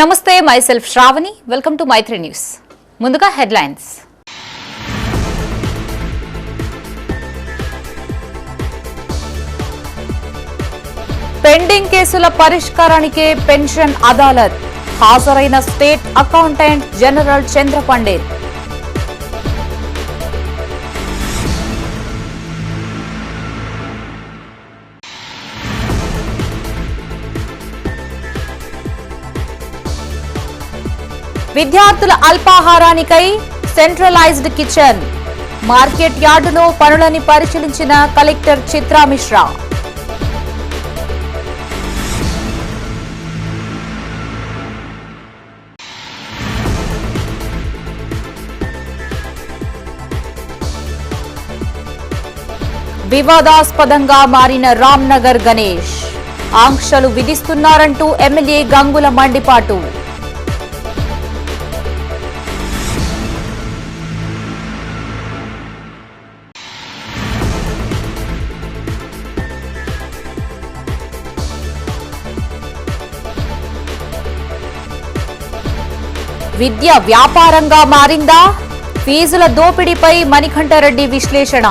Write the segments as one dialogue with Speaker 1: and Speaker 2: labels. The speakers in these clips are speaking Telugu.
Speaker 1: నమస్తే myself Sravani welcome to Maithri news ముందుగా హెడ్లైన్స్ పెండింగ్ కేసుల పరిష్కారానికి పెన్షన్ అదాలత్ హాజరైన state accountant general Chandra Pandit విద్యార్థుల అల్పాహారానికై సెంట్రలైజ్డ్ కిచెన్ మార్కెట్ యార్డులో పనులని పరిశీలించిన కలెక్టర్ చిత్రా మిశ్రా. వివాదాస్పదంగా మారిన రామ్నగర్ గణేష్ ఆంక్షలు విధిస్తున్నారంటూ ఎమ్మెల్యే గంగుల మండిపాటు. విద్య వ్యాపారంగా మారిందా? ఫీజుల దోపిడీపై మణికంఠరెడ్డి విశ్లేషణ.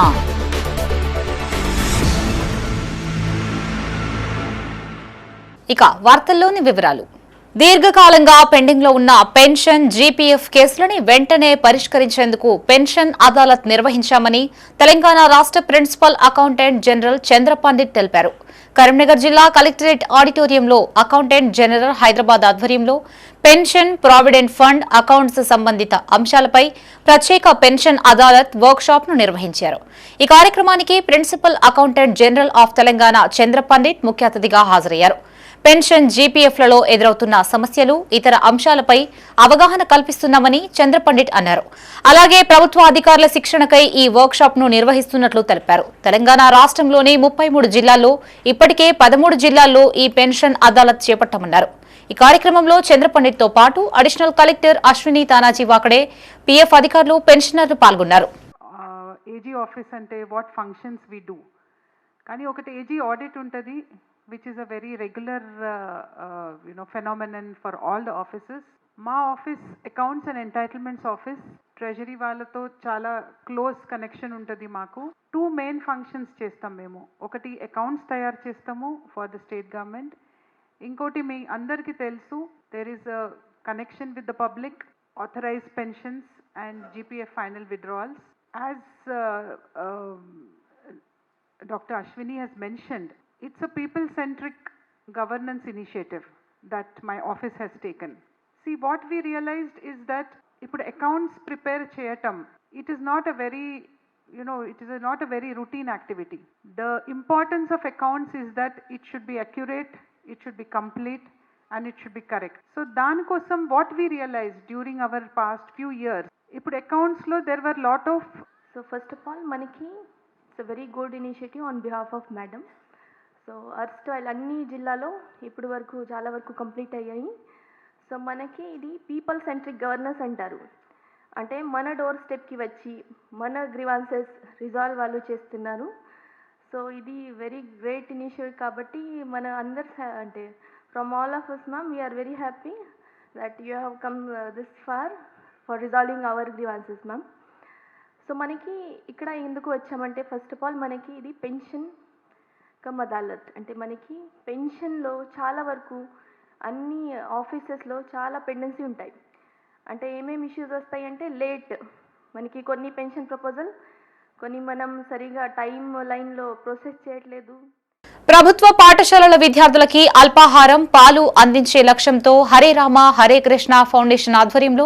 Speaker 1: ఇక వార్తల్లోని వివరాలు. దీర్ఘకాలంగా పెండింగ్ లో ఉన్న పెన్షన్ జీపీఎఫ్ కేసులని వెంటనే పరిష్కరించేందుకు పెన్షన్ అదాలత్ నిర్వహించామని తెలంగాణ రాష్ట్ర principal accountant general Chandra Pandit తెలిపారు. కరీంనగర్ జిల్లా కలెక్టరేట్ ఆడిటోరియంలో అకౌంటెంట్ జనరల్ హైదరాబాద్ ఆధ్వర్యంలో పెన్షన్, ప్రావిడెంట్ ఫండ్, అకౌంట్స్ సంబంధిత అంశాలపై ప్రత్యేక పెన్షన్ అదాలత్ వర్క్ షాప్ ను నిర్వహించారు. ఈ కార్యక్రమానికి principal accountant general of Telangana Chandra Pandit ముఖ్య అతిథిగా హాజరయ్యారు. పెన్షన్ జీపీఎఫ్లలో ఎదురవుతున్న సమస్యలు, ఇతర అంశాలపై అవగాహన కల్పిస్తున్నామని చంద్ర పండిట్ అన్నారు. అలాగే ప్రభుత్వ అధికారుల శిక్షణకై ఈ వర్క్ షాప్ ను నిర్వహిస్తున్నట్లు తెలిపారు. తెలంగాణ రాష్ట్రంలోని 33 జిల్లాల్లో ఇప్పటికే 13 జిల్లాల్లో ఈ పెన్షన్ అదాలత్ చేపట్టామన్నారు. ఈ కార్యక్రమంలో చంద్ర పండిట్ తో పాటు additional collector Ashwini Tanaji Wakade, PF అధికారులు, పెన్షనర్లు పాల్గొన్నారు.
Speaker 2: ఏజీ ఆఫీస్ అంటే వాట్ ఫంక్షన్స్ వి డూ, కానీ ఒకటి ఏజీ ఆడిట్ ఉంటుంది, which is a very regular phenomenon for all the offices. మా office accounts and entitlements office treasury వాళ్ళతో చాలా క్లోజ్ కనెక్షన్ ఉంటుంది. మాకు 2 మెయిన్ ఫంక్షన్స్ చేస్తాం మేము. ఒకటి అకౌంట్స్ తయారు చేస్తాము ఫర్ ద స్టేట్ గవర్నమెంట్. ఇంకోటి మీ అందరికీ తెలుసు, there is a connection with the public, authorise pensions and GPF final withdrawals. As Dr. Ashwini has mentioned, it's a people-centric governance initiative that my office has taken. See, what we realized is that if accounts prepare cheyatam, it is not a very, not a very routine activity. The importance of accounts is that it should be accurate, it should be complete, and it should be correct. So, dan kosam what we realized during our past few years, if accounts lo there were lot of.
Speaker 3: So, first of all, manaki it's a very good initiative on behalf of Madam. So అర్స్టైల్ అన్ని జిల్లాలో ఇప్పటి వరకు చాలా వరకు కంప్లీట్ అయ్యాయి. సో మనకి ఇది పీపుల్ సెంట్రిక్ గవర్నెన్స్ అంటారు. అంటే మన డోర్ స్టెప్కి వచ్చి మన గ్రీవాన్సెస్ రిజాల్వ్ వాళ్ళు చేస్తున్నారు. సో ఇది వెరీ గ్రేట్ ఇనిషియేటివ్. కాబట్టి మన అందరు అంటే from all of us ma'am we are very happy that you have come this for resolving our grievances ma'am. So మనకి ఇక్కడ ఎందుకు వచ్చామంటే ఫస్ట్ ఆఫ్ ఆల్ మనకి ఇది పెన్షన్ కమ్ అదాలత్ అంటే మనకి పెన్షన్లో చాలా వరకు అన్ని ఆఫీసెస్లో చాలా పెండెన్సీ ఉంటాయి. అంటే ఏమేమి ఇష్యూస్ వస్తాయి అంటే లేట్, మనకి కొన్ని పెన్షన్ ప్రపోజల్ కొన్ని మనం సరిగా టైం లైన్లో ప్రాసెస్ చేయట్లేదు.
Speaker 1: ప్రభుత్వ పాఠశాలల విద్యార్థులకి అల్పాహారం, పాలు అందించే లక్ష్యంతో హరే రామ హరే కృష్ణ ఫౌండేషన్ ఆధ్వర్యంలో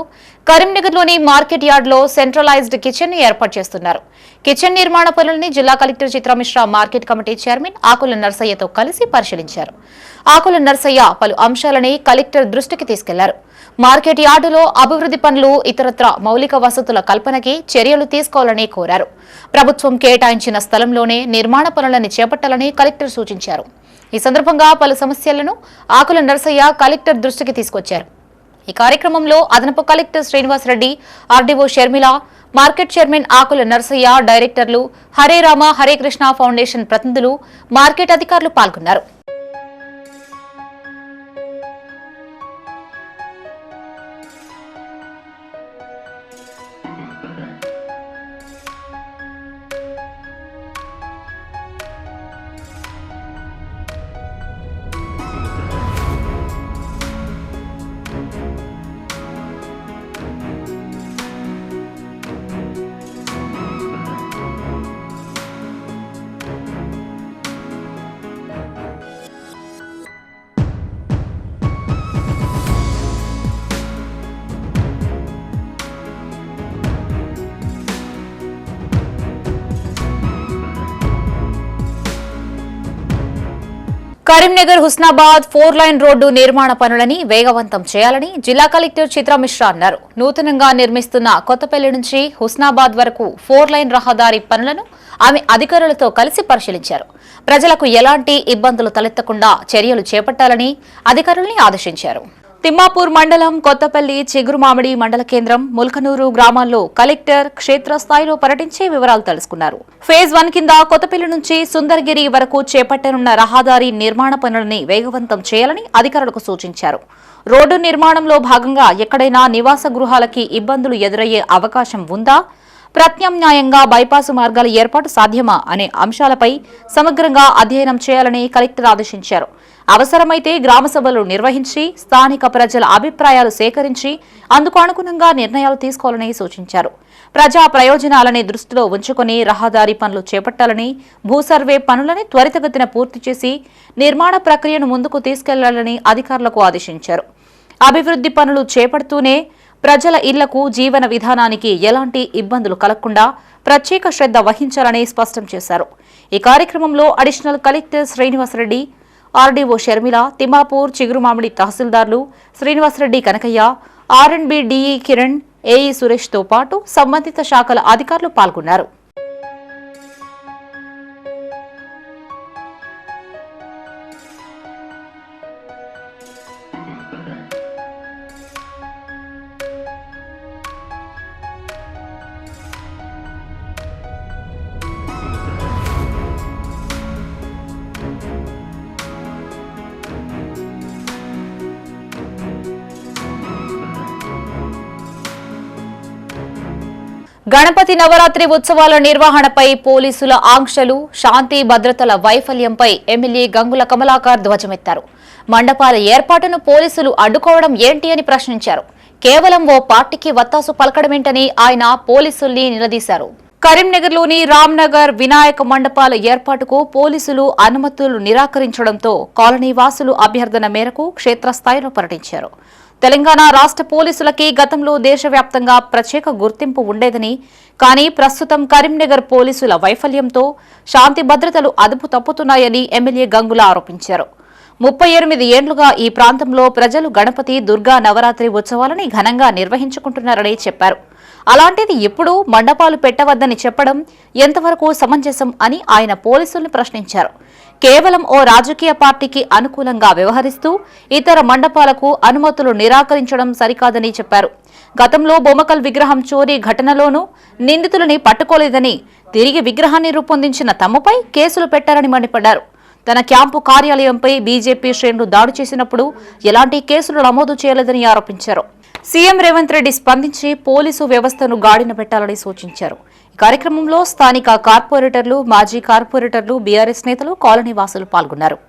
Speaker 1: కరీంనగర్లోని మార్కెట్ యార్డ్లో సెంట్రలైజ్డ్ కిచెన్ ని ఏర్పాటు చేస్తున్నారు. కిచెన్ నిర్మాణ పనులని జిల్లా collector Chitra Mishra market committee chairman Akula నర్సయ్యతో కలిసి పరిశీలించారు. ఆకుల నర్సయ్య పలు అంశాలని కలెక్టర్ దృష్టికి తీసుకెళ్లారు. మార్కెట్ యార్డులో అభివృద్ధి పనులు, ఇతరత్ర మౌలిక వసతుల కల్పనకి చర్యలు తీసుకోవాలని కోరారు. ప్రభుత్వం కేటాయించిన స్థలంలోనే నిర్మాణ పనులను చేపట్టాలని కలెక్టర్ సూచించారు. ఈ సందర్భంగా పలు సమస్యలను ఆకుల నర్సయ్య కలెక్టర్ దృష్టికి తీసుకొచ్చారు. ఈ కార్యక్రమంలో అదనపు collector Srinivas Reddy, RDO Sharmila, market chairman Akula Narsaiah, డైరెక్టర్లు, హరే రామ హరే కృష్ణ ఫౌండేషన్ ప్రతినిధులు, మార్కెట్ అధికారులు పాల్గొన్నారు. కరీంనగర్ హుస్నాబాద్ 4 లైన్ రోడ్డు నిర్మాణ పనులని వేగవంతం చేయాలని జిల్లా కలెక్టర్ చిత్రా మిశ్రా అన్నారు. నూతనంగా నిర్మిస్తున్న కొత్తపల్లి నుంచి హుస్నాబాద్ వరకు 4 లైన్ రహదారి పనులను ఆమె అధికారులతో కలిసి పరిశీలించారు. ప్రజలకు ఎలాంటి ఇబ్బందులు తలెత్తకుండా చర్యలు చేపట్టాలని అధికారుల్ని ఆదేశించారు. తిమ్మాపూర్ మండలం కొత్తపల్లి, చిగురుమామిడి మండల కేంద్రం, ముల్కనూరు గ్రామాల్లో కలెక్టర్ క్షేత్రస్థాయిలో పర్యటించి వివరాలు తెలుసుకున్నారు. ఫేజ్ 1 కింద కొత్తపల్లి నుంచి సుందర్గిరి వరకు చేపట్టనున్న రహదారి నిర్మాణ పనులని వేగవంతం చేయాలని అధికారులకు సూచించారు. రోడ్డు నిర్మాణంలో భాగంగా ఎక్కడైనా నివాస గృహాలకి ఇబ్బందులు ఎదురయ్యే అవకాశం ఉందా, ప్రత్యామ్నాయంగా బైపాసు మార్గాల ఏర్పాటు సాధ్యమా అనే అంశాలపై సమగ్రంగా అధ్యయనం చేయాలని కలెక్టర్ ఆదేశించారు. అవసరమైతే గ్రామ సభలు నిర్వహించి స్థానిక ప్రజల అభిప్రాయాలు సేకరించి అందుకు అనుగుణంగా నిర్ణయాలు తీసుకోవాలని సూచించారు. ప్రజా ప్రయోజనాలని దృష్టిలో ఉంచుకుని రహదారి పనులు చేపట్టాలని, భూసర్వే పనులని త్వరితగతిన పూర్తి చేసి నిర్మాణ ప్రక్రియను ముందుకు తీసుకెళ్లాలని అధికారులకు ఆదేశించారు. అభివృద్ధి పనులు చేపడుతూనే ప్రజల ఇళ్లకు, జీవన విధానానికి ఎలాంటి ఇబ్బందులు కలగకుండా ప్రత్యేక శ్రద్ధ వహించాలని స్పష్టం చేశారు. ఈ కార్యక్రమంలో additional collector Srinivasa Reddy, RDO Sharmila, Thimmapur, Chigurumamidi తహసీల్దార్లు Srinivasa Reddy, Kanakaiah, R and B DE Kiran, AE Suresh తో పాటు సంబంధిత శాఖల అధికారులు పాల్గొన్నారు. గణపతి నవరాత్రి ఉత్సవాల నిర్వహణపై పోలీసుల ఆంక్షలు, శాంతి భద్రతల వైఫల్యంపై ఎమ్మెల్యే గంగుల కమలాకర్ ధ్వజమెత్తారు. మండపాల ఏర్పాటును పోలీసులు అడ్డుకోవడం ఏంటి అని ప్రశ్నించారు. కేవలం ఓ పార్టీకి వత్తాసు పలకడమేంటని ఆయన పోలీసుల్ని నిలదీశారు. కరీంనగర్లోని రామ్నగర్ వినాయక మండపాల ఏర్పాటుకు పోలీసులు అనుమతులు నిరాకరించడంతో కాలనీ వాసులు అభ్యర్థన మేరకు క్షేత్రస్థాయిలో పర్యటించారు. తెలంగాణ రాష్ట్ర పోలీసులకి గతంలో దేశవ్యాప్తంగా ప్రత్యేక గుర్తింపు ఉండేదని, కానీ ప్రస్తుతం కరీంనగర్ పోలీసుల వైఫల్యంతో శాంతి భద్రతలు అదుపు తప్పుతున్నాయని ఎమ్మెల్యే గంగుల ఆరోపించారు. 38 ఏళ్లుగా ఈ ప్రాంతంలో ప్రజలు గణపతి, దుర్గా నవరాత్రి ఉత్సవాలని ఘనంగా నిర్వహించుకుంటున్నారని చెప్పారు. అలాంటిది ఇప్పుడు మండపాలు పెట్టవద్దని చెప్పడం ఎంతవరకు సమంజసం అని ఆయన పోలీసుల్ని ప్రశ్నించారు. కేవలం ఓ రాజకీయ పార్టీకి అనుకూలంగా వ్యవహరిస్తూ ఇతర మండపాలకు అనుమతులు నిరాకరించడం సరికాదని చెప్పారు. గతంలో బొమ్మకల్ విగ్రహం చోరీ ఘటనలోనూ నిందితులని పట్టుకోలేదని, తిరిగి విగ్రహాన్ని రూపొందించిన తమపై కేసులు పెట్టారని మండిపడ్డారు. తన క్యాంపు కార్యాలయంపై బీజేపీ శ్రేణులు దాడి చేసినప్పుడు ఎలాంటి కేసులు నమోదు చేయలేదని ఆరోపించారు. సీఎం రేవంత్ రెడ్డి స్పందించి పోలీసు వ్యవస్థను గాడిన పెట్టాలని సూచించారు. ఈ కార్యక్రమంలో స్థానిక కార్పొరేటర్లు, మాజీ కార్పొరేటర్లు, బీఆర్ఎస్ నేతలు, కాలనీ వాసులు పాల్గొన్నారు.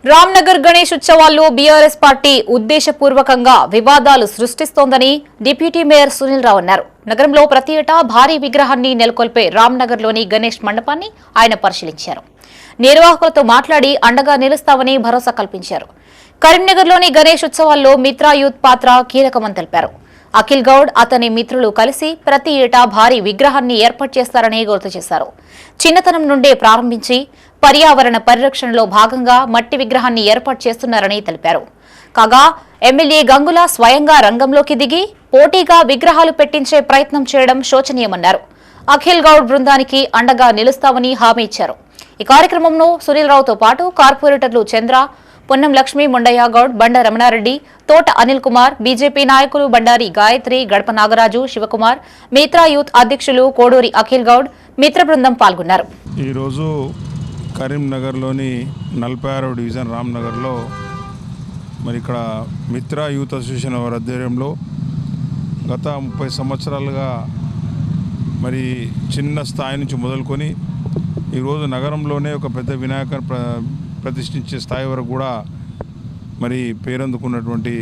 Speaker 1: రామ్నగర్ గణేష్ ఉత్సవాల్లో బీఆర్ఎస్ పార్టీ ఉద్దేశపూర్వకంగా వివాదాలు సృష్టిస్తోందని డిప్యూటీ మేయర్ సునీల్ రావు అన్నారు. నగరంలో ప్రతి ఏటా భారీ విగ్రహాన్ని నెలకొల్పే రామ్నగర్లోని గణేష్ మండపాన్ని ఆయన పరిశీలించారు. నిర్వాహకులతో మాట్లాడి అండగా నిలుస్తామని భరోసా కల్పించారు. కరీంనగర్లోని గణేష్ ఉత్సవాల్లో మిత్రా యూత్ పాత్ర కీలకమని తెలిపారు. అఖిల్ గౌడ్, అతని మిత్రులు కలిసి ప్రతి ఏటా భారీ విగ్రహాన్ని ఏర్పాటు చేస్తారని గుర్తు చేశారు. చిన్నతనం నుండే ప్రారంభించి పర్యావరణ పరిరక్షణలో భాగంగా మట్టి విగ్రహాన్ని ఏర్పాటు చేస్తున్నారని తెలిపారు. కాగా ఎమ్మెల్యే గంగుల స్వయంగా రంగంలోకి దిగి పోటీగా విగ్రహాలు పెట్టించే ప్రయత్నం చేయడం శోచనీయమన్నారు. అఖిల్ గౌడ్ బృందానికి అండగా నిలుస్తామని హామీ ఇచ్చారు. ఈ కార్యక్రమంలో సునీల్ రావుతో పాటు కార్పొరేటర్లు చంద్ర, పొన్నం లక్ష్మి, ముండయ్య గౌడ్, బండ రమణారెడ్డి, తోట అనిల్ కుమార్, బీజేపీ నాయకులు బండారి గాయత్రి, గడప నాగరాజు, శివకుమార్, మిత్రా యూత్ అధ్యక్షులు కోడూరి అఖిల్ గౌడ్, మిత్ర బృందం పాల్గొన్నారు.
Speaker 4: ఈరోజు కరీంనగర్లోని 46వ డివిజన్ రామ్నగర్లో మరి ఇక్కడ మిత్ర యూత్ అసోసియేషన్ వారి ఆధ్వర్యంలో గత 30 సంవత్సరాలుగా మరి చిన్న స్థాయి నుంచి మొదలుకొని ఈరోజు నగరంలోనే ఒక పెద్ద వినాయక ప్రతిష్ఠించే స్థాయి వరకు కూడా మరి పేరందుకున్నటువంటి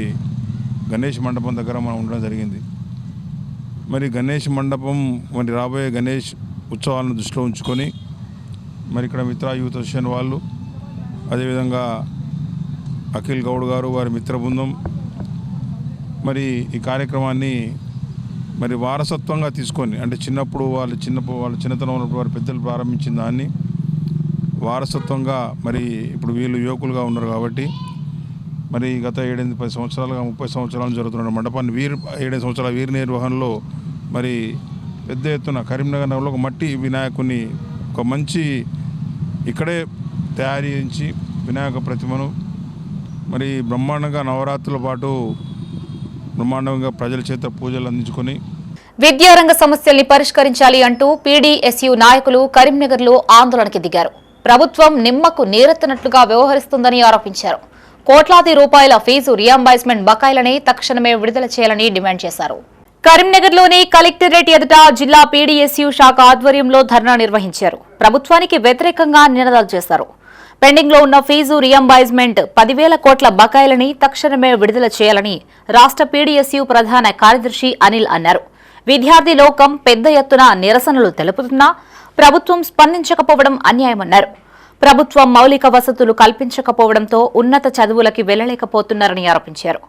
Speaker 4: గణేష్ మండపం దగ్గర మనం ఉండడం జరిగింది. మరి గణేష్ మండపం మరి రాబోయే గణేష్ ఉత్సవాలను దృష్టిలో ఉంచుకొని మరి ఇక్కడ మిత్ర యూత్ అసోసియేషన్ వాళ్ళు, అదేవిధంగా అఖిల్ గౌడ్ గారు వారి మిత్ర బృందం మరి ఈ కార్యక్రమాన్ని మరి వారసత్వంగా తీసుకొని, అంటే చిన్నప్పుడు వాళ్ళ చిన్నతనం ఉన్నప్పుడు వారి పెద్దలు ప్రారంభించిన దాన్ని వారసత్వంగా మరి ఇప్పుడు వీళ్ళు యువకులుగా ఉన్నారు కాబట్టి మరి గత 7-10 సంవత్సరాలుగా 30 సంవత్సరాలు జరుగుతున్న మండపాన్ని 7 సంవత్సరాల వీరి నిర్వహణలో మరి పెద్ద ఎత్తున కరీంనగర్ నగరంలో ఒక మట్టి వినాయకుని ఒక మంచి ఇక్కడే తయారు చేయించి వినాయక ప్రతిమను మరి బ్రహ్మాండంగా నవరాత్రుల పాటు బ్రహ్మాండంగా ప్రజల చేత పూజలు అందించుకొని
Speaker 1: విద్యారంగ సమస్యల్ని పరిష్కరించాలి అంటూ పీడీఎస్యూ నాయకులు కరీంనగర్లో ఆందోళనకి దిగారు. ప్రభుత్వం నిమ్మకు నీరెత్తనట్లుగా వ్యవహరిస్తుందని ఆరోపించారు. కోట్లాది రూపాయల ఫీజు రియంబర్స్మెంట్ బకాయిలని తక్షణమే విడుదల చేయాలని డిమాండ్ చేశారు. కరీంనగర్లోని కలెక్టరేట్ ఎదుట జిల్లా పీడీఎస్యూ శాఖ ఆధ్వర్యంలో ధర్నా నిర్వహించారు. ప్రభుత్వానికి వ్యతిరేకంగా నినాదాలు చేశారు. పెండింగ్ లో ఉన్న ఫీజు రియంబర్స్మెంట్ 10,000 కోట్ల బకాయిలని తక్షణమే విడుదల చేయాలని రాష్ట్ర పీడీఎస్యూ ప్రధాన కార్యదర్శి అనిల్ అన్నారు. విద్యార్థి లోకం పెద్ద ఎత్తున నిరసనలు తెలుపుతున్నా ప్రభుత్వం స్పందించకపోవడం అన్యాయమన్నారు. ప్రభుత్వం మౌలిక వసతులు కల్పించకపోవడంతో ఉన్నత చదువులకి వెళ్లలేకపోతున్నారని ఆరోపించారు.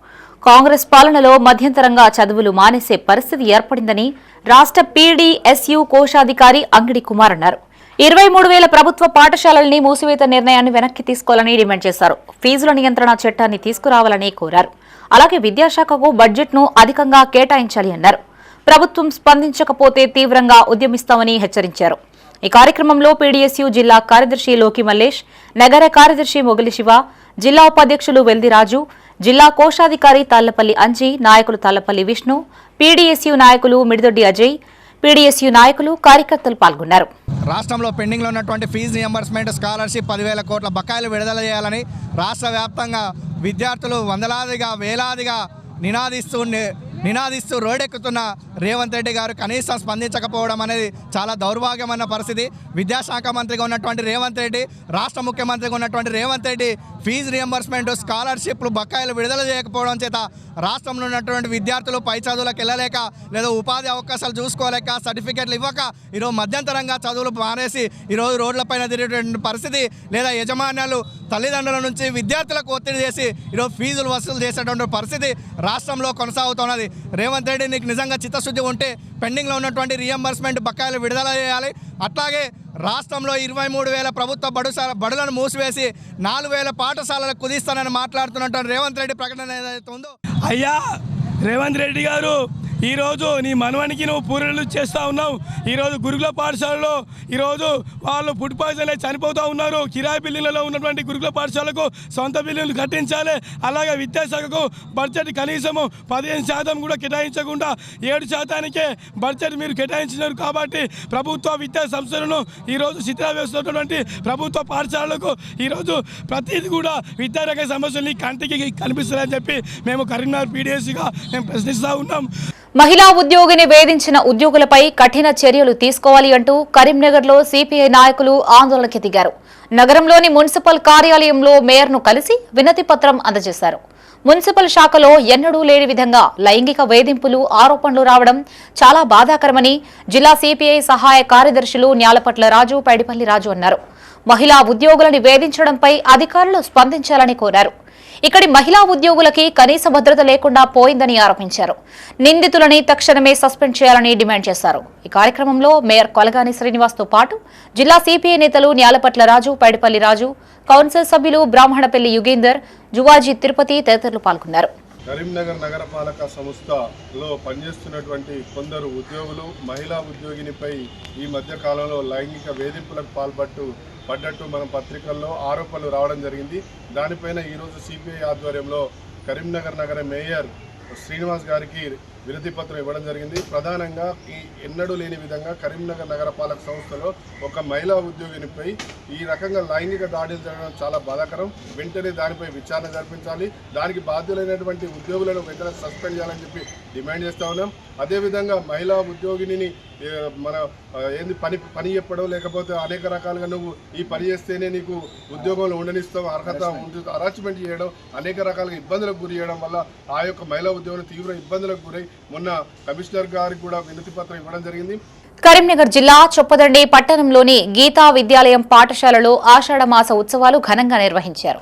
Speaker 1: కాంగ్రెస్ పాలనలో మధ్యంతరంగా చదువులు మానేసే పరిస్థితి ఏర్పడిందని రాష్ట్ర పీడీఎస్యూ కోశాధికారి అంగిడి కుమార్ అన్నారు. 23,000 ప్రభుత్వ పాఠశాలల్ని మూసివేత నిర్ణయాన్ని వెనక్కి తీసుకోవాలని డిమాండ్ చేశారు. ఫీజుల నియంత్రణ చట్టాన్ని తీసుకురావాలని కోరారు. అలాగే విద్యాశాఖకు బడ్జెట్ను అధికంగా కేటాయించాలి అన్నారు. ప్రభుత్వం స్పందించకపోతే తీవ్రంగా ఉద్యమిస్తామని హెచ్చరించారు. ఈ కార్యక్రమంలో పీడీఎస్యూ జిల్లా కార్యదర్శి లోకి మల్లేష్, నగర కార్యదర్శి మొగలి శివ, జిల్లా ఉపాధ్యక్షులు వెల్దిరాజు, జిల్లా కోశాధికారి తాళ్లపల్లి అంజీ, నాయకులు తాళ్లపల్లి విష్ణు, పీడీఎస్యూ నాయకులు మిడిదొడ్డి అజయ్, పీడీఎస్యూ నాయకులు కార్యకర్తలు పాల్గొన్నారు.
Speaker 5: రాష్ట్రంలో పెండింగ్లో ఉన్నటువంటి ఫీజు రియంబర్స్మెంట్, స్కాలర్షిప్ 10,000 కోట్ల బకాయిలు విడుదల చేయాలని రాష్ట్ర వ్యాప్తంగా విద్యార్థులు వందలాదిగా వేలాదిగా నినాదిస్తూ రోడ్డెక్కుతున్న రేవంత్ రెడ్డి గారు కనీసం స్పందించకపోవడం అనేది చాలా దౌర్భాగ్యమైన పరిస్థితి. విద్యాశాఖ మంత్రిగా ఉన్నటువంటి రేవంత్ రెడ్డి, రాష్ట్ర ముఖ్యమంత్రిగా ఉన్నటువంటి రేవంత్ రెడ్డి ఫీజు రియంబర్స్మెంట్, స్కాలర్షిప్లు బకాయిలు విడుదల చేయకపోవడం చేత రాష్ట్రంలో ఉన్నటువంటి విద్యార్థులు పై చదువులకు వెళ్ళలేక, లేదా ఉపాధి అవకాశాలు చూసుకోలేక, సర్టిఫికెట్లు ఇవ్వక ఈరోజు మధ్యంతరంగా చదువులు మానేసి ఈరోజు రోడ్లపైన తిరిగేటువంటి పరిస్థితి, లేదా యజమాన్యాలు తల్లిదండ్రుల నుంచి విద్యార్థులకు ఒత్తిడి చేసి ఈరోజు ఫీజులు వసూలు చేసేటువంటి పరిస్థితి రాష్ట్రంలో కొనసాగుతున్నది. రేవంత్ రెడ్డి నీకు నిజంగా చిత్తశుద్ధి ఉంటే పెండింగ్లో ఉన్నటువంటి రియంబర్స్మెంట్ బకాయిలు విడుదల చేయాలి. అట్లాగే రాష్ట్రంలో 23,000 ప్రభుత్వ బడులను మూసివేసి 4,000 పాఠశాలలకు కుదిస్తానని మాట్లాడుతున్నటువంటి రేవంత్ రెడ్డి ప్రకటన ఏదైతే ఉందో,
Speaker 6: అయ్యా రేవంత్ రెడ్డి గారు ఈరోజు నీ మనవనికి నువ్వు పూరలు చేస్తూ ఉన్నావు. ఈరోజు గురుకుల పాఠశాలలో ఈరోజు వాళ్ళు ఫుడ్ పాయిజన్ అయి చనిపోతూ ఉన్నారు. కిరాయి బిల్డింగ్లలో ఉన్నటువంటి గురుకుల పాఠశాలకు సొంత బిల్లులు కట్టించాలి. అలాగే విద్యాశాఖకు బడ్జెట్ కనీసము 15% కూడా కేటాయించకుండా 7%కే బడ్జెట్ మీరు కేటాయించినారు. కాబట్టి ప్రభుత్వ విద్యా సంస్థలను ఈరోజు శిథిలా వేస్తున్నటువంటి ప్రభుత్వ పాఠశాలలకు ఈరోజు ప్రతిదీ కూడా విద్యారంగ సమస్యలు కంటికి కనిపిస్తాయని చెప్పి మేము కరీంనగర్ పీడీఎస్సీగా మేము ప్రశ్నిస్తూ ఉన్నాం.
Speaker 1: మహిళా ఉద్యోగిని వేధించిన ఉద్యోగులపై కఠిన చర్యలు తీసుకోవాలి అంటూ కరీంనగర్లో సిపిఐ నాయకులు ఆందోళనకి దిగారు. నగరంలోని మున్సిపల్ కార్యాలయంలో మేయర్ను కలిసి వినతి పత్రం అందజేశారు. మున్సిపల్ శాఖలో ఎన్నడూ లేని విధంగా లైంగిక వేధింపులు, ఆరోపణలు రావడం చాలా బాధాకరమని జిల్లా సిపిఐ సహాయ కార్యదర్శులు న్యాలపట్ల రాజు, పైడిపల్లి రాజు అన్నారు. మహిళా ఉద్యోగులను వేధించడంపై అధికారులు స్పందించాలని కోరారు. ఇక్కడి మహిళా ఉద్యోగులకి కనీస భద్రత లేకుండా పోయిందని ఆరోపించారు. నిందితులని తక్షణమే సస్పెండ్ చేయాలని డిమాండ్ చేశారు. ఈ కార్యక్రమంలో మేయర్ కొలగాని శ్రీనివాస్తో పాటు జిల్లా సిపిఐ నేతలు న్యాలపట్ల రాజు, పైడిపల్లి రాజు, కౌన్సిల్ సభ్యులు బ్రాహ్మణపల్లి యుగేందర్, జువాజీ తిరుపతి తదితరులు పాల్గొన్నారు.
Speaker 7: కరీంనగర్ నగరపాలక సంస్థలో పనిచేస్తున్నటువంటి కొందరు ఉద్యోగులు మహిళా ఉద్యోగినిపై ఈ మధ్య కాలంలో లైంగిక వేధింపులకు పడ్డట్టు మన పత్రికల్లో ఆరోపణలు రావడం జరిగింది. దానిపైన ఈరోజు సిపిఐ ఆధ్వర్యంలో కరీంనగర్ నగర మేయర్ శ్రీనివాస్ గారికి వినతి పత్రం ఇవ్వడం జరిగింది. ప్రధానంగా ఈ ఎన్నడూ లేని విధంగా కరీంనగర్ నగరపాలక సంస్థలో ఒక మహిళా ఉద్యోగినిపై ఈ రకంగా లైంగిక దాడులు జరగడం చాలా బాధాకరం. వెంటనే దానిపై విచారణ జరిపించాలి. దానికి బాధ్యులైనటువంటి ఉద్యోగులను వెంటనే సస్పెండ్ చేయాలని చెప్పి డిమాండ్ చేస్తూ ఉన్నాం. అదేవిధంగా మహిళా ఉద్యోగిని మన ఏంది పని చెప్పడం, లేకపోతే అనేక రకాలుగా నువ్వు ఈ పని చేస్తేనే నీకు ఉద్యోగంలో ఉండనిస్తావు, అర్హత ఉంటుంది, హరాస్మెంట్ చేయడం, అనేక రకాలుగా ఇబ్బందులకు గురి చేయడం వల్ల ఆ యొక్క మహిళా ఉద్యోగులు తీవ్ర ఇబ్బందులకు గురై మొన్న కమిషనర్ గారికి కూడా వినతి పత్రం ఇవ్వడం జరిగింది.
Speaker 1: కరీంనగర్ జిల్లా చొప్పదండి పట్టణంలోని గీతా విద్యాలయం పాఠశాలలో ఆషాఢమాస ఉత్సవాలు ఘనంగా నిర్వహించారు.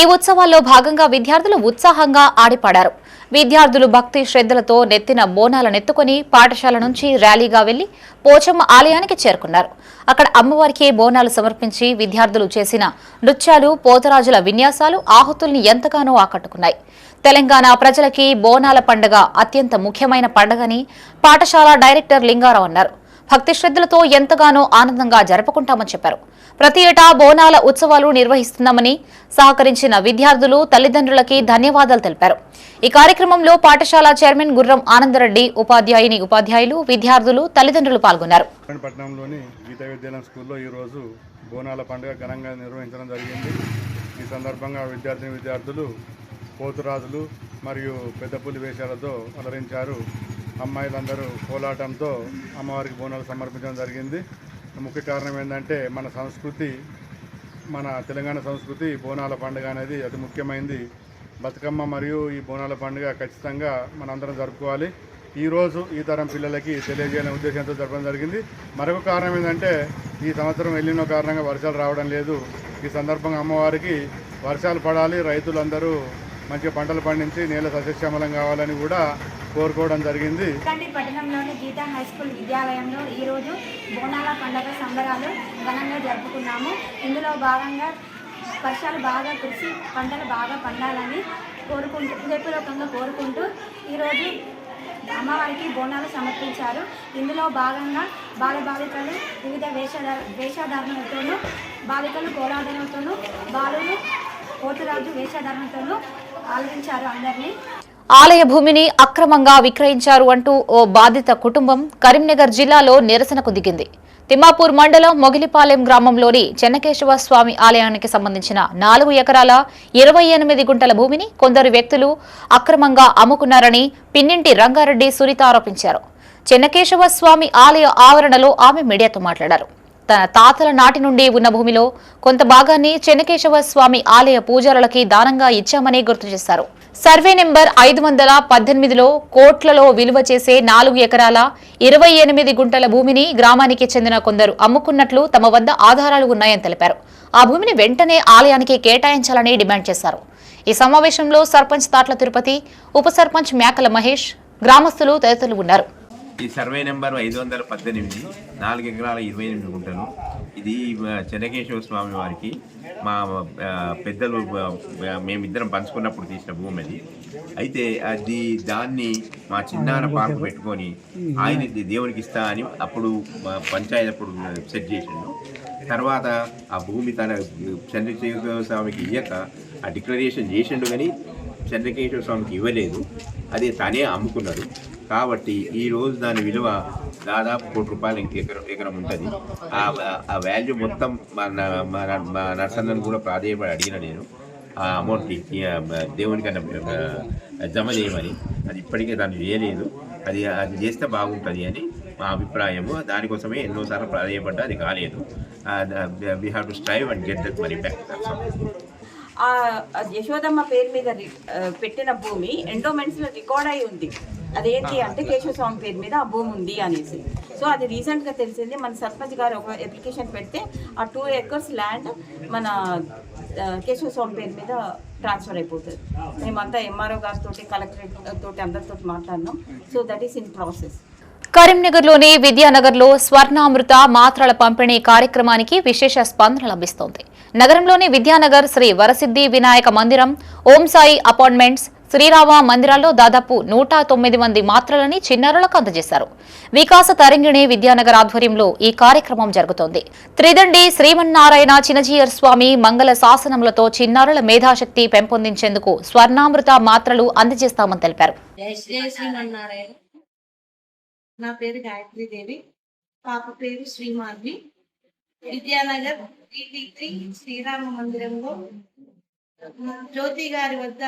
Speaker 1: ఈ ఉత్సవాల్లో భాగంగా విద్యార్థులు ఉత్సాహంగా ఆడిపాడారు. విద్యార్థులు భక్తి శ్రద్ధలతో నెత్తిన బోనాలనెత్తుకుని పాఠశాల నుంచి ర్యాలీగా వెళ్లి పోచమ్మ ఆలయానికి చేరుకున్నారు. అక్కడ అమ్మవారికి బోనాలు సమర్పించి విద్యార్థులు చేసిన నృత్యాలు, పోతరాజుల విన్యాసాలు ఆహుతుల్ని ఎంతగానో ఆకట్టుకున్నాయి. తెలంగాణ ప్రజలకి బోనాల పండుగ అత్యంత ముఖ్యమైన పండుగని పాఠశాల డైరెక్టర్ లింగారావు అన్నారు. భక్తి శ్రద్ధలతో ఎంతగానో ఆనందంగా జరుపుకుంటామని చెప్పారు. ప్రతి ఏటా బోనాల ఉత్సవాలు నిర్వహిస్తున్నామని సహకరించిన విద్యార్థులు, తల్లిదండ్రులకి ధన్యవాదాలు తెలిపారు. ఈ కార్యక్రమంలో పాఠశాల చైర్మన్ గుర్రం ఆనందరెడ్డి, ఉపాధ్యాయులు, విద్యార్థులు, తల్లిదండ్రులు పాల్గొన్నారు.
Speaker 8: పట్టణంలోని గీతా విద్యాలయం స్కూల్లో ఈరోజు బోనాల పండుగ ఘనంగా నిర్వహించడం జరిగింది. ఈ సందర్భంగా విద్యార్థులు పోతురాజులు మరియు పెద్ద పులి వేషాలతో అలరించారు. అమ్మాయిలందరూ కోలాటంతో అమ్మవారికి బోనాలు సమర్పించడం జరిగింది. ముఖ్య కారణం ఏంటంటే మన తెలంగాణ సంస్కృతి బోనాల పండుగ అనేది అతి ముఖ్యమైనది. బతుకమ్మ మరియు ఈ బోనాల పండుగ ఖచ్చితంగా మనందరం జరుపుకోవాలి. ఈరోజు ఈ తరం పిల్లలకి తెలియజేయాలనే ఉద్దేశంతో జరపడం జరిగింది. మరొక కారణం ఏంటంటే ఈ సంవత్సరం ఎల్లినో కారణంగా వర్షాలు రావడం లేదు. ఈ సందర్భంగా అమ్మవారికి వర్షాలు పడాలి, రైతులందరూ మంచిగా పంటలు పండించి నేల సస్యశ్యామలం కావాలని కూడా కోరుకోవడం జరిగింది.
Speaker 9: పట్టణంలోని గీతా హై స్కూల్ విద్యాలయంలో ఈరోజు బోనాల పండుగ సంబరాలు ఘనంగా జరుపుకున్నాము. ఇందులో భాగంగా వర్షాలు బాగా కురిసి పంటలు బాగా పండాలని హృదయపూర్వకంగా కోరుకుంటూ ఈరోజు అమ్మవారికి బోనాలు సమర్పించారు. ఇందులో భాగంగా బాలికలు వివిధ వేషధారణలతోనూ, బాలికలు కోలాటలతోనూ, బాలులు పోతురాజు వేషధారణతోనూ ఆలరించారు అందరినీ.
Speaker 1: ఆలయ భూమిని అక్రమంగా విక్రయించారు అంటూ ఓ బాధిత కుటుంబం కరీంనగర్ జిల్లాలో నిరసనకు దిగింది. తిమ్మాపూర్ మండలం మొగిలిపాలెం గ్రామంలోని చెన్నకేశవ స్వామి ఆలయానికి సంబంధించిన 4 ఎకరాల 28 గుంటల భూమిని కొందరు వ్యక్తులు అక్రమంగా అమ్ముకున్నారని పిన్నింటి రంగారెడ్డి సునీత ఆరోపించారు. చెన్నకేశవ స్వామి ఆలయ ఆవరణలో ఆమె మీడియాతో మాట్లాడారు. తన తాతల నాటి నుండి ఉన్న భూమిలో కొంత భాగాన్ని చెన్నకేశవ స్వామి ఆలయ పూజారులకి దానంగా ఇచ్చామని గుర్తు చేశారు. సర్వే నెంబర్ 518లో కోట్లలో విలువ చేసే 4 ఎకరాల 28 గుంటల భూమిని గ్రామానికి చెందిన కొందరు అమ్ముకున్నట్లు తమ వద్ద ఆధారాలు ఉన్నాయని తెలిపారు. ఆ భూమిని వెంటనే ఆలయానికి కేటాయించాలని డిమాండ్ చేశారు. ఈ సమావేశంలో సర్పంచ్ తాట్ల తిరుపతి, ఉప సర్పంచ్ మేకల మహేష్, గ్రామస్తులు తదితరులు ఉన్నారు.
Speaker 10: ఈ సర్వే నెంబర్ 518 4 ఎకరాల 28 గుంటలు. ఇది చెన్నకేశవ స్వామి వారికి మా పెద్దలు మేమిద్దరం పంచుకున్నప్పుడు తీసిన భూమి అది. అయితే దాన్ని మా చిన్నాన్న పార్కు పెట్టుకొని ఆయన దేవునికి ఇస్తా అని అప్పుడు పంచాయతీ అప్పుడు సెట్ చేసిండు. తర్వాత ఆ భూమి తన చంద్రకేశ్వర స్వామికి ఇయ్యక ఆ డిక్లరేషన్ చేసిండు, కానీ చంద్రకేశ్వర స్వామికి ఇవ్వలేదు. అది తనే అమ్ముకున్నాడు. కాబట్టి ఈరోజు దాని విలువ దాదాపు ₹1 కోటి ఎకరం ఉంటుంది. ఆ వాల్యూ మొత్తం మా నర్సన్నను కూడా ప్రాధేయపడి అడిగిన నేను ఆ అమౌంట్ని దేవునికన్నా జమ చేయమని. అది ఇప్పటికే దాన్ని చేయలేదు. అది చేస్తే బాగుంటుంది అని మా అభిప్రాయము. దానికోసమే ఎన్నోసార్లు ప్రాధేయపడ్డా అది కాలేదు. We have to strive and get that money back.
Speaker 11: Yashodamma పేరు మీద పెట్టిన భూమి ఎండోమెంట్స్లో రికార్డ్ అయి ఉంది. అదేంటి అంటే కేశవ స్వామి పేరు మీద ఆ భూమి ఉంది అనేసి. సో అది రీసెంట్గా తెలిసింది. మన సర్పంచ్ గారు ఒక అప్లికేషన్ పెడితే ఆ 2 acres ల్యాండ్ మన కేశవ స్వామి పేరు మీద ట్రాన్స్ఫర్ అయిపోతుంది. మేమంతా ఎంఆర్ఓ గారితో, కలెక్టరేట్ తోటి అందరితో మాట్లాడినాం. So that is in process.
Speaker 1: కరీంనగర్లోని విద్యానగర్లో స్వర్ణామృత మాత్రల పంపిణీ కార్యక్రమానికి విశేష స్పందన లభిస్తోంది. నగరంలోని విద్యానగర్, శ్రీ వరసిద్ధి వినాయక మందిరం, ఓం సాయి అపార్ట్మెంట్స్, శ్రీరామ మందిరాల్లో దాదాపు 109 మంది మాత్రలని చిన్నారులకు అందజేశారు. వికాస తరంగిణి విద్యానగర్ ఆధ్వర్యంలో ఈ కార్యక్రమం జరుగుతోంది. త్రిదండి శ్రీమన్నారాయణ చినజీయర్ స్వామి మంగళ శాసనములతో చిన్నారుల మేధాశక్తి పెంపొందించేందుకు స్వర్ణామృత మాత్రలు అందజేస్తామని తెలిపారు.
Speaker 12: నా పేరు గాయత్రి దేవి, పాప పేరు శ్రీమాధవి. విద్యానగర్ టీటీ3 శ్రీరామ మందిరంలో జ్యోతి గారి వద్ద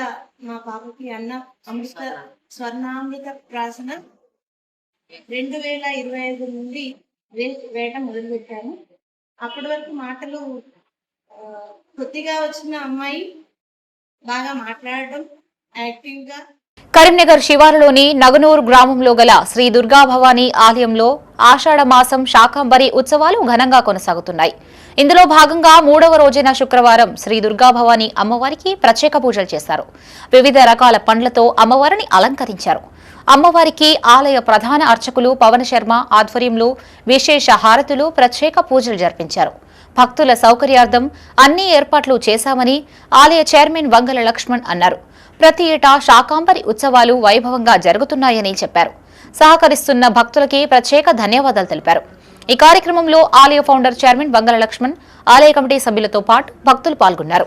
Speaker 12: మా పాపకి అమృత స్వర్ణామృత ప్రాసన 2025 నుండి వేయటం మొదలుపెట్టాను. అప్పటి వరకు మాటలు కొద్దిగా వచ్చిన అమ్మాయి బాగా మాట్లాడడం, యాక్టివ్గా.
Speaker 1: కరీంనగర్ శివారులోని నగనూరు గ్రామంలో గల శ్రీ దుర్గా భవానీ ఆలయంలో ఆషాఢ మాసం శాకంబరి ఉత్సవాలు ఘనంగా కొనసాగుతున్నాయి. ఇందులో భాగంగా 3వ రోజైన శుక్రవారం శ్రీ దుర్గా భవానీ అమ్మవారికి ప్రత్యేక పూజలు చేశారు. వివిధ రకాల పండ్లతో అమ్మవారిని అలంకరించారు. అమ్మవారికి ఆలయ ప్రధాన అర్చకులు పవన్ శర్మ ఆధ్వర్యంలో విశేష హారతులు, ప్రత్యేక పూజలు జరిపించారు. భక్తుల సౌకర్యార్థం అన్ని ఏర్పాట్లు చేశామని ఆలయ చైర్మన్ వంగల లక్ష్మణ్ అన్నారు. ప్రతి ఏటా శాకంబరి ఉత్సవాలు వైభవంగా జరుగుతున్నాయని చెప్పారు. సహకరిస్తున్న భక్తులకి ప్రత్యేక ధన్యవాదాలు తెలిపారు. ఈ కార్యక్రమంలో ఆలయ ఫౌండర్ చైర్మన్ వంగల లక్ష్మణ్, ఆలయ కమిటీ సభ్యులతో పాటు భక్తులు పాల్గొన్నారు.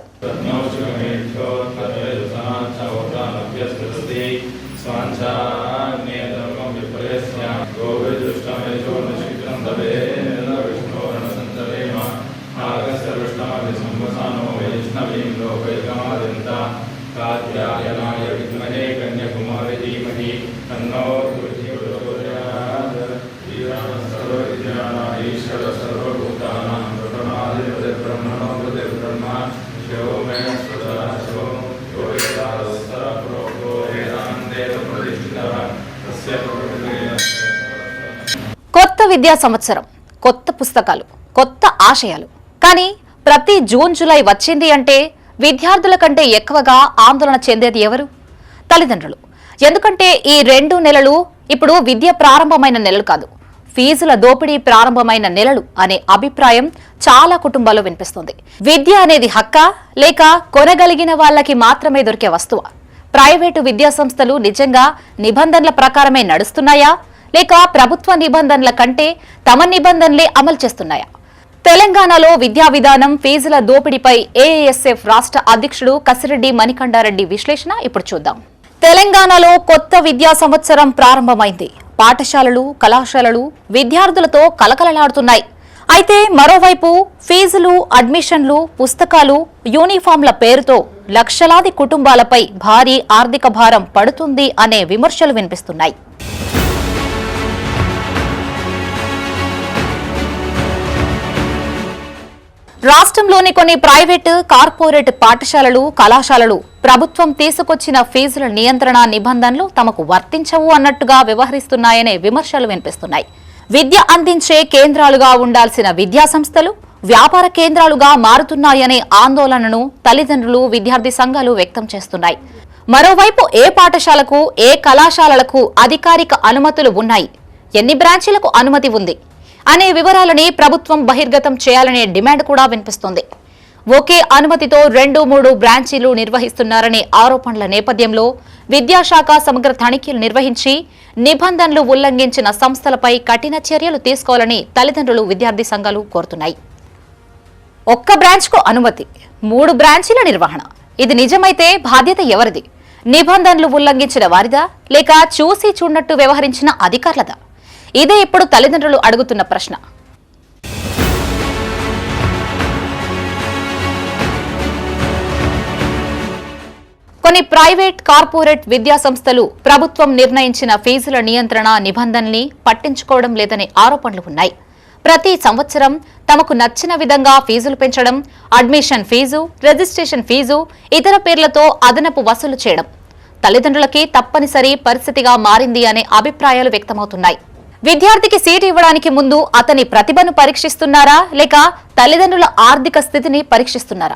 Speaker 1: కొత్త విద్యా సంవత్సరం, కొత్త పుస్తకాలు, కొత్త ఆశయాలు. కానీ ప్రతి జూన్ జూలై వచ్చింది అంటే విద్యార్థుల కంటే ఎక్కువగా ఆందోళన చెందేది ఎవరు? తల్లిదండ్రులు. ఎందుకంటే ఈ 2 నెలలు ఇప్పుడు విద్య ప్రారంభమైన నెలలు కాదు, ఫీజుల దోపిడీ ప్రారంభమైన నెలలు అనే అభిప్రాయం చాలా కుటుంబాల్లో వినిపిస్తుంది. విద్య అనేది హక్కా లేక కొనగలిగిన వాళ్ళకి మాత్రమే దొరికే వస్తువా? ప్రైవేటు విద్యా సంస్థలు నిజంగా నిబంధనల ప్రకారమే నడుస్తున్నాయా లేక ప్రభుత్వ నిబంధనల కంటే తమ నిబంధనలే అమలు చేస్తున్నాయా? తెలంగాణలో విద్యా విధానం, ఫీజుల దోపిడీపై ఏఎస్ఎఫ్ రాష్ట్ర అధ్యక్షుడు కసిరెడ్డి మణికంఠారెడ్డి విశ్లేషణ ఇప్పుడు చూద్దాం. తెలంగాణలో కొత్త విద్యా సంవత్సరం ప్రారంభమైంది. పాఠశాలలు, కళాశాలలు విద్యార్థులతో కలకలలాడుతున్నాయి. అయితే మరోవైపు ఫీజులు, అడ్మిషన్లు, పుస్తకాలు, యూనిఫామ్ల పేరుతో లక్షలాది కుటుంబాలపై భారీ ఆర్థిక భారం పడుతుంది అనే విమర్శలు వినిపిస్తున్నాయి. రాష్ట్రంలోని కొన్ని ప్రైవేటు, కార్పొరేట్ పాఠశాలలు, కళాశాలలు ప్రభుత్వం తీసుకొచ్చిన ఫీజుల నియంత్రణ నిబంధనలు తమకు వర్తించవు అన్నట్టుగా వ్యవహరిస్తున్నాయనే విమర్శలు వినిపిస్తున్నాయి. విద్య అందించే కేంద్రాలుగా ఉండాల్సిన విద్యా సంస్థలు వ్యాపార కేంద్రాలుగా మారుతున్నాయనే ఆందోళనను తల్లిదండ్రులు, విద్యార్థి సంఘాలు వ్యక్తం చేస్తున్నాయి. మరోవైపు ఏ పాఠశాలకు, ఏ కళాశాలలకు అధికారిక అనుమతులు ఉన్నాయి, ఎన్ని బ్రాంచీలకు అనుమతి ఉంది అనే వివరాలని ప్రభుత్వం బహిర్గతం చేయాలనే డిమాండ్ కూడా వినిపిస్తోంది. ఒకే అనుమతితో 2-3 బ్రాంచీలు నిర్వహిస్తున్నారనే ఆరోపణల నేపథ్యంలో విద్యాశాఖ సమగ్ర తనిఖీలు నిర్వహించి నిబంధనలు ఉల్లంఘించిన సంస్థలపై కఠిన చర్యలు తీసుకోవాలని తల్లిదండ్రులు, విద్యార్థి సంఘాలు కోరుతున్నాయి. ఒక్క బ్రాంచ్కు అనుమతి, 3 బ్రాంచీల నిర్వహణ, ఇది నిజమైతే బాధ్యత ఎవరిది? నిబంధనలు ఉల్లంఘించిన వారిదా లేక చూసి చూడనట్టు వ్యవహరించిన అధికారులదా? ఇదే ఇప్పుడు తల్లిదండ్రులు అడుగుతున్న ప్రశ్న. కొన్ని ప్రైవేట్, కార్పొరేట్ విద్యా సంస్థలు ప్రభుత్వం నిర్ణయించిన ఫీజుల నియంత్రణ నిబంధనల్ని పట్టించుకోవడం లేదనే ఆరోపణలు ఉన్నాయి. ప్రతి సంవత్సరం తమకు నచ్చిన విధంగా ఫీజులు పెంచడం, అడ్మిషన్ ఫీజు, రిజిస్ట్రేషన్ ఫీజు, ఇతర పేర్లతో అదనపు వసూలు చేయడం తల్లిదండ్రులకి తప్పనిసరి పరిస్థితిగా మారింది అనే అభిప్రాయాలు వ్యక్తమవుతున్నాయి. విద్యార్థికి సీటు ఇవ్వడానికి ముందు అతని ప్రతిభను పరీక్షిస్తున్నారా లేక తల్లిదండ్రుల ఆర్థిక స్థితిని పరీక్షిస్తున్నారా?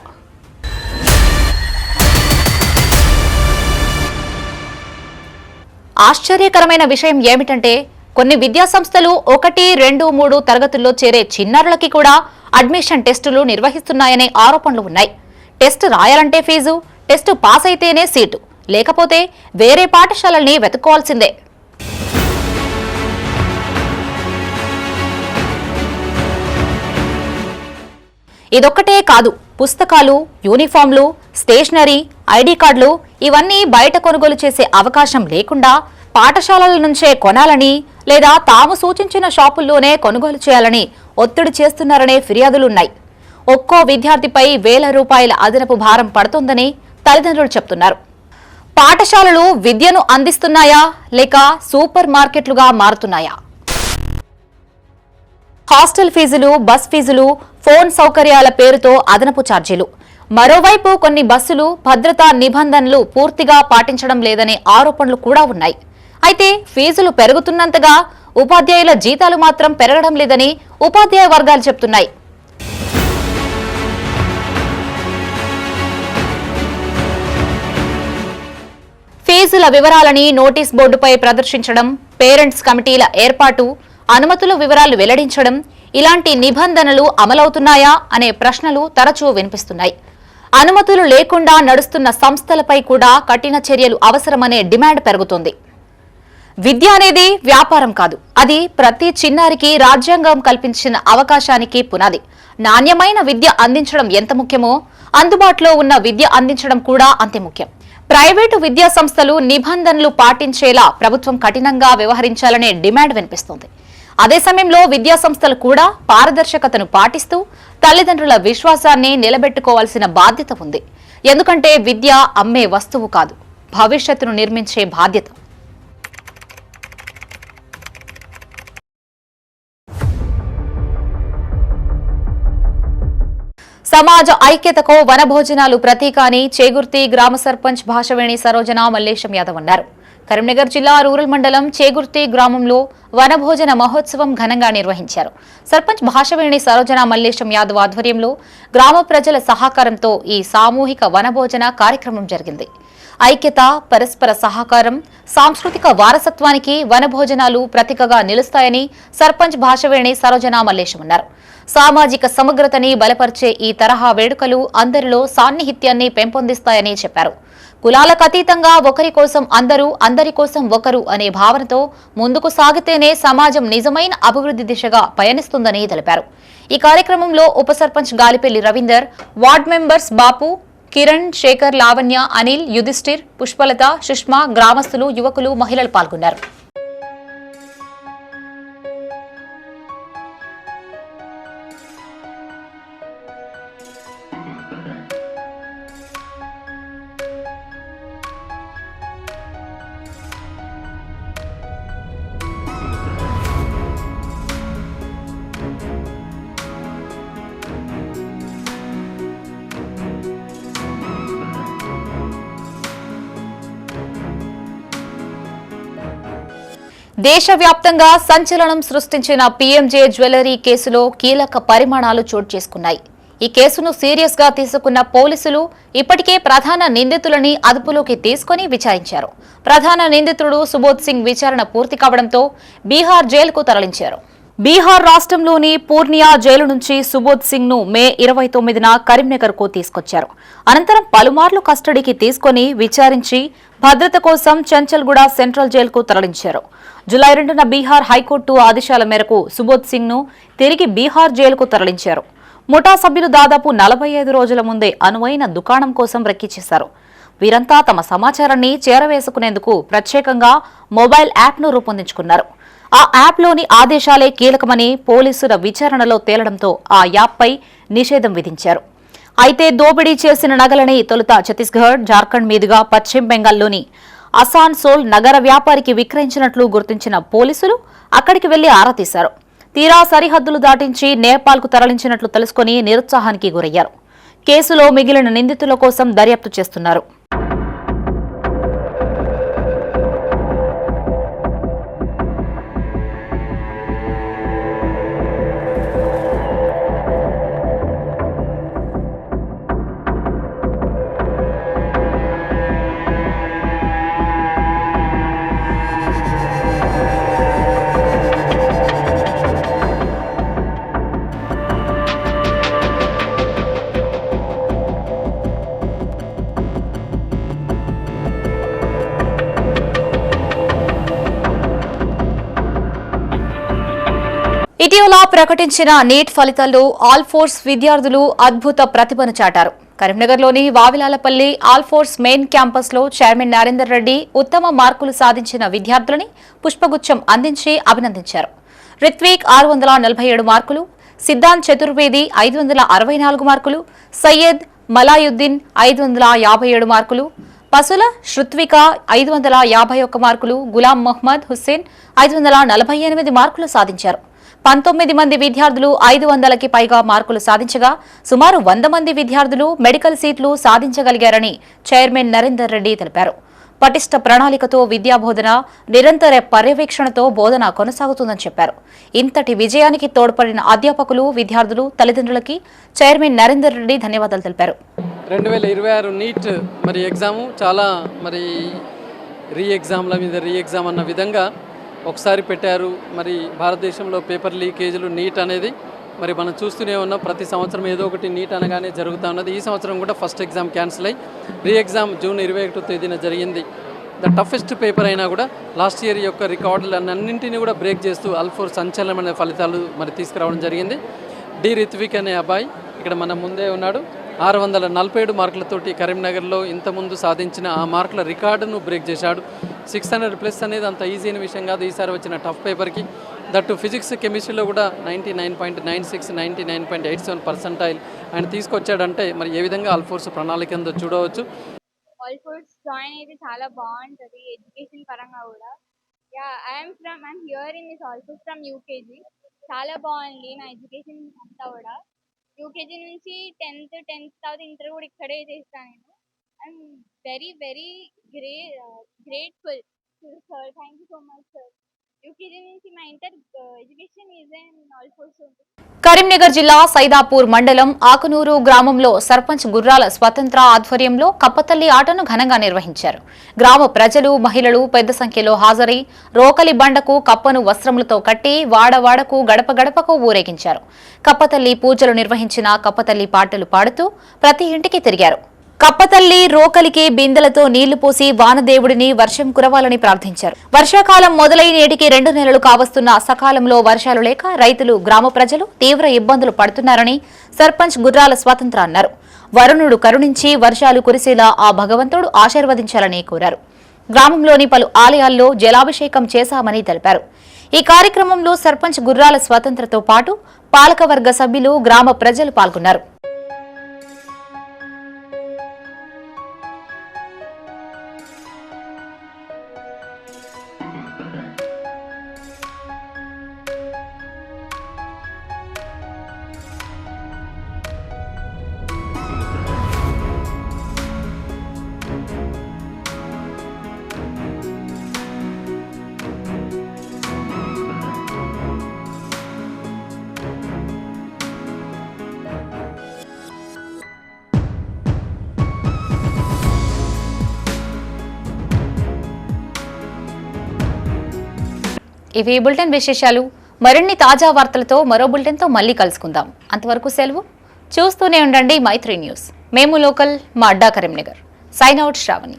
Speaker 1: ఆశ్చర్యకరమైన విషయం ఏమిటంటే కొన్ని విద్యాసంస్థలు 1, 2, 3 తరగతుల్లో చేరే చిన్నారులకి కూడా అడ్మిషన్ టెస్టులు నిర్వహిస్తున్నాయనే ఆరోపణలు ఉన్నాయి. టెస్ట్ రాయాలంటే ఫీజు, టెస్టు పాస్ అయితేనే సీటు, లేకపోతే వేరే పాఠశాలల్ని వెతుక్కోవాల్సిందే. ఇదొక్కటే కాదు, పుస్తకాలు, యూనిఫామ్లు, స్టేషనరీ, ఐడి కార్డులు ఇవన్నీ బయట కొనుగోలు చేసే అవకాశం లేకుండా పాఠశాలల నుంచే కొనాలని లేదా తాము సూచించిన షాపుల్లోనే కొనుగోలు చేయాలని ఒత్తిడి చేస్తున్నారనే ఫిర్యాదులున్నాయి. ఒక్కో విద్యార్థిపై వేల రూపాయల అదనపు భారం పడుతోందని తల్లిదండ్రులు చెప్తున్నారు. పాఠశాలలు విద్యను అందిస్తున్నాయా లేక సూపర్ మార్కెట్లుగా మారుతున్నాయా? హాస్టల్ ఫీజులు, బస్ ఫీజులు, ఫోన్ సౌకర్యాల పేరుతో అదనపు ఛార్జీలు. మరోవైపు కొన్ని బస్సులు భద్రతా నిబంధనలు పూర్తిగా పాటించడం లేదనే ఆరోపణలు కూడా ఉన్నాయి. అయితే ఫీజులు పెరుగుతున్నంతగా ఉపాధ్యాయుల జీతాలు మాత్రం పెరగడం లేదని ఉపాధ్యాయ వర్గాలు చెప్తున్నాయి. ఫీజుల వివరాలని నోటీస్ బోర్డుపై ప్రదర్శించడం, పేరెంట్స్ కమిటీల ఏర్పాటు, అనుమతుల వివరాలు వెల్లడించడం, ఇలాంటి నిబంధనలు అమలవుతున్నాయా అనే ప్రశ్నలు తరచూ వినిపిస్తున్నాయి. అనుమతులు లేకుండా నడుస్తున్న సంస్థలపై కూడా కఠిన చర్యలు అవసరమనే డిమాండ్ పెరుగుతోంది. విద్య అనేది వ్యాపారం కాదు, అది ప్రతి చిన్నారికి రాజ్యాంగం కల్పించిన అవకాశానికి పునాది. నాణ్యమైన విద్య అందించడం ఎంత ముఖ్యమో అందుబాటులో ఉన్న విద్య అందించడం కూడా అంతే ముఖ్యం. ప్రైవేటు విద్యా సంస్థలు నిబంధనలు పాటించేలా ప్రభుత్వం కఠినంగా వ్యవహరించాలనే డిమాండ్ వినిపిస్తోంది. అదే సమయంలో విద్యా సంస్థలు కూడా పారదర్శకతను పాటిస్తూ తల్లిదండ్రుల విశ్వాసాన్ని నిలబెట్టుకోవాల్సిన బాధ్యత ఉంది. ఎందుకంటే విద్య అమ్మే వస్తువు కాదు, భవిష్యత్తును నిర్మించే బాధ్యత. సమాజ ఐక్యతకు వనభోజనాలు ప్రతీక అని చేగుర్తి గ్రామ సర్పంచ్ భాషవేణి సరోజన మల్లేశం యాదవ్ అన్నారు. కరీంనగర్ జిల్లా రూరల్ మండలం చేగుర్తి గ్రామంలో వనభోజన మహోత్సవం ఘనంగా నిర్వహించారు. సర్పంచ్ భాషవేణి సరోజన మల్లేశం యాదవ్ ఆధ్వర్యంలో గ్రామ ప్రజల సహకారంతో ఈ సామూహిక వనభోజన కార్యక్రమం జరిగింది. ఐక్యత, పరస్పర సహకారం, సాంస్కృతిక వారసత్వానికి వనభోజనాలు ప్రతీకగా నిలుస్తాయని సర్పంచ్ భాషవేణి సరోజన మల్లేశం అన్నారు. సామాజిక సమగ్రతని బలపరిచే ఈ తరహా వేడుకలు అందరిలో సాన్నిహిత్యాన్ని పెంపొందిస్తాయని చెప్పారు. కులాలకు అతీతంగా ఒకరి కోసం అందరూ, అందరి కోసం ఒకరు అనే భావనతో ముందుకు సాగితేనే సమాజం నిజమైన అభివృద్ధి దిశగా పయనిస్తుందని తెలిపారు. ఈ కార్యక్రమంలో ఉప సర్పంచ్ గాలిపల్లి రవీందర్, వార్డ్ మెంబర్స్ బాపు, కిరణ్, శేఖర్, లావణ్య, అనిల్, యుధిష్ఠిర్, పుష్పలత, సుష్మా, గ్రామస్తులు, యువకులు, మహిళలు పాల్గొన్నారు. దేశవ్యాప్తంగా సంచలనం సృష్టించిన పీఎంజే జ్యువెలరీ కేసులో కీలక పరిమాణాలు చోటు చేసుకున్నాయి. ఈ కేసును సీరియస్ గా తీసుకున్న పోలీసులు ఇప్పటికే ప్రధాన నిందితులని అదుపులోకి తీసుకుని విచారించారు. ప్రధాన నిందితుడు సుబోధ్ సింగ్ విచారణ పూర్తి కావడంతో బీహార్ జైలుకు తరలించారు. బీహార్ రాష్ట్రంలోని పూర్నియా జైలు నుంచి సుబోధ్ సింగ్ ను మే 29న కరీంనగర్ కు తీసుకొచ్చారు. అనంతరం పలుమార్లు కస్టడీకి తీసుకుని విచారించి భద్రత కోసం చంచల్గూడ సెంట్రల్ జైలుకు తరలించారు. జులై 2న బీహార్ హైకోర్టు ఆదేశాల మేరకు సుబోధ్ సింగ్ ను తిరిగి బీహార్ జైలుకు తరలించారు. ముఠా సభ్యులు దాదాపు 45 రోజుల ముందే అనువైన దుకాణం కోసం రెక్కిచ్చేశారు. వీరంతా తమ సమాచారాన్ని చేరవేసుకునేందుకు ప్రత్యేకంగా మొబైల్ యాప్ను రూపొందించుకున్నారు. ఆ యాప్లోని ఆదేశాలే కీలకమని పోలీసుల విచారణలో తేలడంతో ఆ యాప్పై నిషేధం విధించారు. అయితే దోపిడీ చేసిన నగలని తొలుత ఛత్తీస్గఢ్, జార్ఖండ్ మీదుగా పశ్చిమ బెంగాల్లోని అసాన్సోల్ నగర వ్యాపారికి విక్రయించినట్లు గుర్తించిన పోలీసులు అక్కడికి వెళ్లి ఆరా తీశారు. తీరా సరిహద్దులు దాటించి నేపాల్కు తరలించినట్లు తెలుసుకుని నిరుత్సాహానికి గురయ్యారు. కేసులో మిగిలిన నిందితుల కోసం దర్యాప్తు చేస్తున్నారు. ఇటీవల ప్రకటించిన నీట్ ఫలితాల్లో ఆల్ ఫోర్స్ విద్యార్థులు అద్భుత ప్రతిభను చాటారు. కరీంనగర్లోని వావిలాలపల్లి ఆల్ఫోర్స్ మెయిన్ క్యాంపస్లో చైర్మన్ నరేందర్ రెడ్డి ఉత్తమ మార్కులు సాధించిన విద్యార్థులని పుష్పగుచ్చం అందించి అభినందించారు. రిత్విక్ 647 మార్కులు, సిద్ధాంత్ చతుర్వేది 564 మార్కులు, సయ్యద్ మలాయుద్దీన్ 557 మార్కులు, పసుల శృత్విక 551 మార్కులు, గులాం మొహమ్మద్ హుస్సేన్ 548 మార్కులు సాధించారు. 19 మంది విద్యార్థులు 500కి పైగా మార్కులు సాధించగా సుమారు 100 మంది విద్యార్థులు మెడికల్ సీట్లు సాధించగలిగారని చైర్మన్ నరేందర్ రెడ్డి తెలిపారు. పటిష్ట ప్రణాళికతో విద్యాబోధన, నిరంతర పర్యవేక్షణతో బోధన కొనసాగుతుందని చెప్పారు. ఇంతటి విజయానికి తోడ్పడిన అధ్యాపకులు, విద్యార్థులు, తల్లిదండ్రులకి చైర్మన్ నరేందర్ రెడ్డి ధన్యవాదాలు తెలిపారు.
Speaker 13: 2026 నీట్ ఎగ్జాము చాలా రీ ఎగ్జామ్ అన్న విధంగా ఒకసారి పెట్టారు. భారతదేశంలో పేపర్ లీకేజీలు నీట్ అనేది మనం చూస్తూనే ఉన్నాం. ప్రతి సంవత్సరం ఏదో ఒకటి నీట్ అనగానే జరుగుతూ ఉన్నది. ఈ సంవత్సరం కూడా ఫస్ట్ ఎగ్జామ్ క్యాన్సిల్ అయ్యి రీ ఎగ్జామ్ జూన్ 21వ తేదీన జరిగింది. ద టఫెస్ట్ పేపర్ అయినా కూడా లాస్ట్ ఇయర్ యొక్క రికార్డులన్నింటినీ కూడా బ్రేక్ చేస్తూ ఆల్ఫోర్ సంచలనమైన ఫలితాలు తీసుకురావడం జరిగింది. డి రిత్విక్ అనే అబ్బాయి ఇక్కడ మన ముందే ఉన్నాడు. 647 మార్కులతోటి కరీంనగర్లో ఇంతకుముందు సాధించిన ఆ మార్కుల రికార్డును బ్రేక్ చేశాడు. 600+ అనేది అంత ఈజీ అయిన విషయం కాదు. ఈసారి వచ్చిన టఫ్ పేపర్కి దట్టు ఫిజిక్స్, కెమిస్ట్రీలో కూడా 99.96, 99.87% ఆయన తీసుకొచ్చాడంటే ఏ విధంగా ఆల్ఫోర్స్ ప్రణాళిక ఉందో చూడవచ్చు.
Speaker 14: ఆల్ఫోర్స్ జాయిన్ అయితే చాలా బాగుంటుంది ఎడ్యుకేషన్ పరంగా కూడా. I'm here in this Alphores from UKG. చాలా బాగుంది నా ఎడ్యుకేషన్ అంతా కూడా. యూకేజీ నుంచి 10th తర్వాత ఇంటర్ కూడా ఇక్కడే చేస్తాను నేను. I'm very very grateful to sir. Thank you so much sir. UKG నుంచి మా inter education is in Alphores.
Speaker 1: Karimnagar జిల్లా సైదాపూర్ మండలం ఆకునూరు గ్రామంలో సర్పంచ్ గుర్రాల స్వతంత్ర ఆధ్వర్యంలో కప్పతల్లి ఆటను ఘనంగా నిర్వహించారు. గ్రామ ప్రజలు, మహిళలు పెద్ద సంఖ్యలో హాజరై రోకలి బండకు కప్పను వస్త్రములతో కట్టి వాడవాడకు గడప గడపకు ఊరేగించారు. కప్పతల్లి పూజలు నిర్వహించిన కప్పతల్లి పాటలు పాడుతూ ప్రతి ఇంటికి తిరిగారు. కప్పతల్లి రోకలికి బిందెలతో నీళ్లు పోసి వానదేవుడిని వర్షం కురవాలని ప్రార్థించారు. వర్షాకాలం మొదలై నేటికి 2 నెలలు కావస్తున్న సకాలంలో వర్షాలు లేక రైతులు, గ్రామ ప్రజలు తీవ్ర ఇబ్బందులు పడుతున్నారని సర్పంచ్ గుర్రాల స్వతంత్ర అన్నారు. వరుణుడు కరుణించి వర్షాలు కురిసేలా ఆ భగవంతుడు ఆశీర్వదించాలని కోరారు. గ్రామంలోని పలు ఆలయాల్లో జలాభిషేకం చేశామని తెలిపారు. ఈ కార్యక్రమంలో సర్పంచ్ గుర్రాల స్వతంత్రతో పాటు పాలకవర్గ సభ్యులు, గ్రామ ప్రజలు పాల్గొన్నారు. ఇవి బులెటిన్ విశేషాలు. మరిన్ని తాజా వార్తలతో మరో బులెటిన్తో మళ్ళీ కలుసుకుందాం. అంతవరకు సెలవు. చూస్తూనే ఉండండి మైత్రి న్యూస్. మేము లోకల్, మా అడ్డా కరీంనగర్. Sign out Shravani.